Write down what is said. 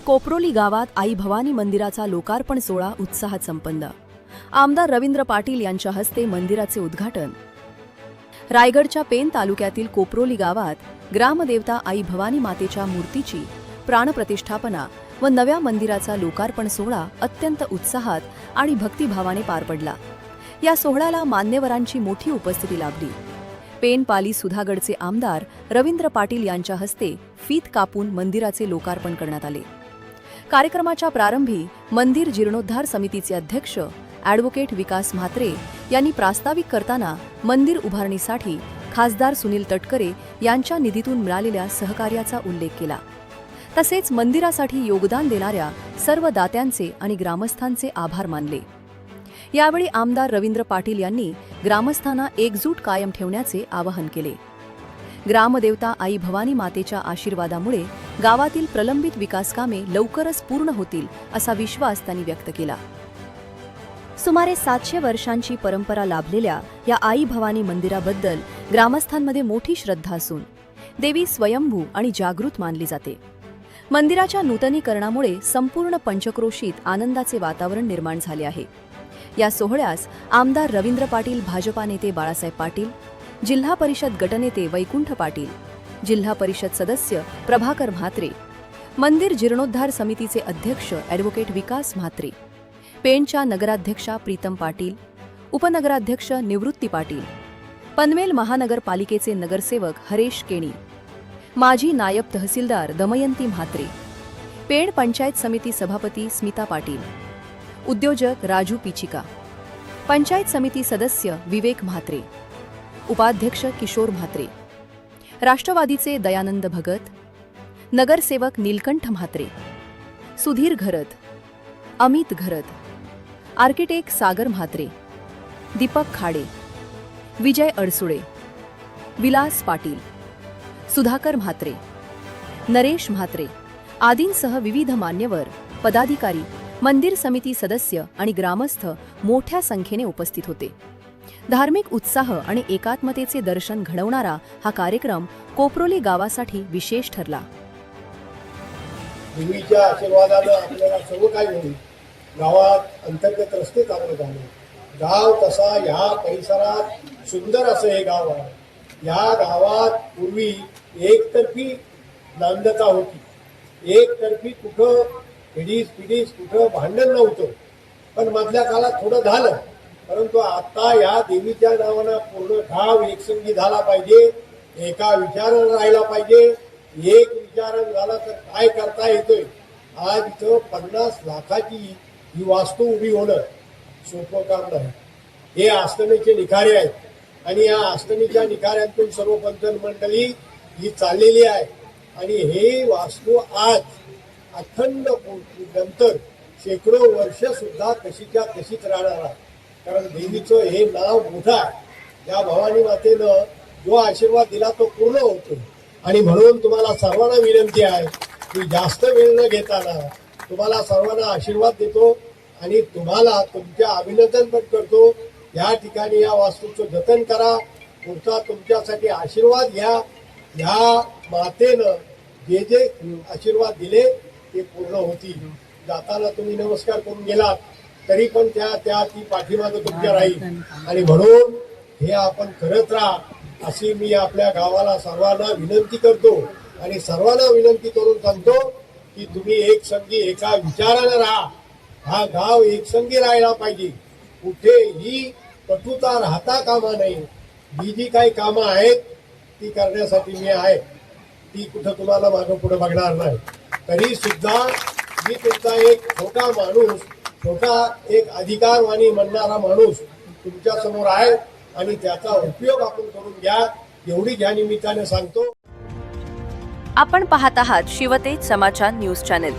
कोपरोली गावात आई भवानी मंदिराचा लोकार्पण सोहळा उत्साहात संपन्न। आमदार रवींद्र पाटील यांच्या हस्ते मंदिराचे उद्घाटन। रायगडच्या पेन तालुक्यातील कोपरोली गावात ग्रामदेवता आई भवानी मातेच्या मूर्तीची प्राणप्रतिष्ठापना व नव्या मंदिराचा लोकार्पण सोहळा अत्यंत उत्साहात आणि भक्तिभावाने पार पडला। या सोहळ्याला मान्यवरांची मोठी उपस्थिती लाभली। पेन पाली सुधागडचे आमदार रवींद्र पाटील यांच्या हस्ते फीत कापून मंदिराचे लोकार्पण करण्यात आले। कार्यक्रमाच्या प्रारंभी मंदिर जीर्णोद्धार समितीचे अध्यक्ष ॲडव्होकेट विकास म्हात्रे यांनी प्रास्ताविक करताना मंदिर उभारणीसाठी खासदार सुनील तटकरे यांच्या निधीतून मिळालेल्या सहकार्याचा उल्लेख केला। तसेच मंदिरासाठी योगदान देणाऱ्या सर्व दात्यांचे आणि ग्रामस्थांचे आभार मानले। यावेळी आमदार रवींद्र पाटील यांनी ग्रामस्थांना एकजूट कायम ठेवण्याचे आवाहन केले। ग्रामदेवता आई भवानी मातेच्या आशीर्वादामुळे गावातील प्रलंबित विकास कामे लवकरच पूर्ण होतील असा विश्वास त्यांनी व्यक्त केला। सुमारे 700 वर्षांची परंपरा लाभलेल्या या आई भवानी मंदिराबद्दल ग्रामस्थांमध्ये मोठी श्रद्धा असून देवी स्वयंभू आणि जागृत मानली जाते। मंदिराच्या नूतनीकरणामुळे संपूर्ण पंचक्रोशीत आनंदाचे वातावरण निर्माण झाले आहे। या सोहळ्यास आमदार रवींद्र पाटील, भाजपा नेते बाळासाहेब पाटील, जिल्हा परिषद गटनेते वैकुंठ पाटील, जिल्हा परिषद सदस्य प्रभाकर म्हात्रे, मंदिर जीर्णोद्धार समितीचे अध्यक्ष ॲडव्होकेट विकास म्हात्रे, पेणच्या नगराध्यक्षा प्रीतम पाटील, उपनगराध्यक्ष निवृत्ती पाटील, पनवेल महानगरपालिकेचे नगरसेवक हरेश केणी, माजी नायब तहसीलदार दमयंती म्हात्रे, पेण पंचायत समिती सभापती स्मिता पाटील, उद्योजक राजू पिचिका, पंचायत समिती सदस्य विवेक म्हात्रे, उपाध्यक्ष किशोर म्हात्रे, राष्ट्रवादीचे दयानंद भगत, नगरसेवक नीलकंठ म्हात्रे, सुधीर घरत, अमित घरत, आर्किटेक्ट सागर म्हात्रे, दीपक खाडे, विजय अडसुळे, विलास पाटील, सुधाकर म्हात्रे, नरेश म्हात्रे आदींसह विविध मान्यवर, पदाधिकारी, मंदिर समिती सदस्य आणि ग्रामस्थ मोठ्या संख्येने उपस्थित होते। धार्मिक उत्साह आणि एकात्मतेचे दर्शन घडवणारा हा कार्यक्रम कोपरोली गावासाठी विशेष ठरला। देवीच्या आशीर्वादाने आपल्याला सर्व काही होईल। गावात अंतर्गत रस्ते चांगले झाले। गाव तसा ह्या परिसरात सुंदर असं हे गाव आहे। या गावात पूर्वी एकतर्फी नांदता होती, एकतर्फी कुठं पिढीस कुठं भांडण नव्हतं, पण मधल्या काळात थोडं झालं। परंतु आता या देवीच्या नावानं पूर्ण गाव एकसंगी झाला पाहिजे, एका विचारानं राहिला पाहिजे। एक विचारानं झाला तर काय करता येतोय। आज इथं 50 लाखाची ही वास्तू उभी होणं सोपं काम नाही। हे आस्थानाचे निखारे आहेत आणि या आस्थानाच्या निखाऱ्यांतून सर्व पंच मंडळी ही चाललेली आहे आणि हे वास्तू आज अखंड नंतर शेकडो वर्ष सुद्धा तशीच्या तशीच राहणार आहे। कारण देवीचं हे नाव मोठं आहे। या भवानी मातेनं जो आशीर्वाद दिला तो पूर्ण होतो आणि म्हणून तुम्हाला सर्वांना विनंती आहे की जास्त वेळ न घेताना तुम्हाला सर्वांना आशीर्वाद देतो आणि तुम्हाला तुमच्या अभिनंदन पण करतो। या ठिकाणी या वास्तूचं जतन करा, पुढचा तुमच्यासाठी आशीर्वाद घ्या। या मातेनं जे जे आशीर्वाद दिले ते पूर्ण होतील। जाताना तुम्ही नमस्कार करून गेलात तरी पण त्या ती पाठीमागे तुमच्या राहील आणि म्हणून हे आपण करत राहा अशी मी आपल्या गावाला सर्वांना विनंती करतो आणि सर्वांना विनंती करून सांगतो की तुम्ही एकसंगी एका विचारानं राहा। हा गाव एकसंगी राहायला पाहिजे, कुठेही कटुता राहता कामा नये। ही जी काही कामं आहेत ती करण्यासाठी मी आहे, ती कुठं तुम्हाला मागं पुढे बघणार नाही। तरी सुद्धा मी तुमचा एक छोटा माणूस, छोटा एक अधिकारवाणी म्हणणारा माणूस तुमच्या समोर आहे आणि त्याचा उपयोग आपण करून घ्या एवढी या निमित्ताने सांगतो। आपण पाहत आहात शिवतेज समाचार न्यूज चॅनल।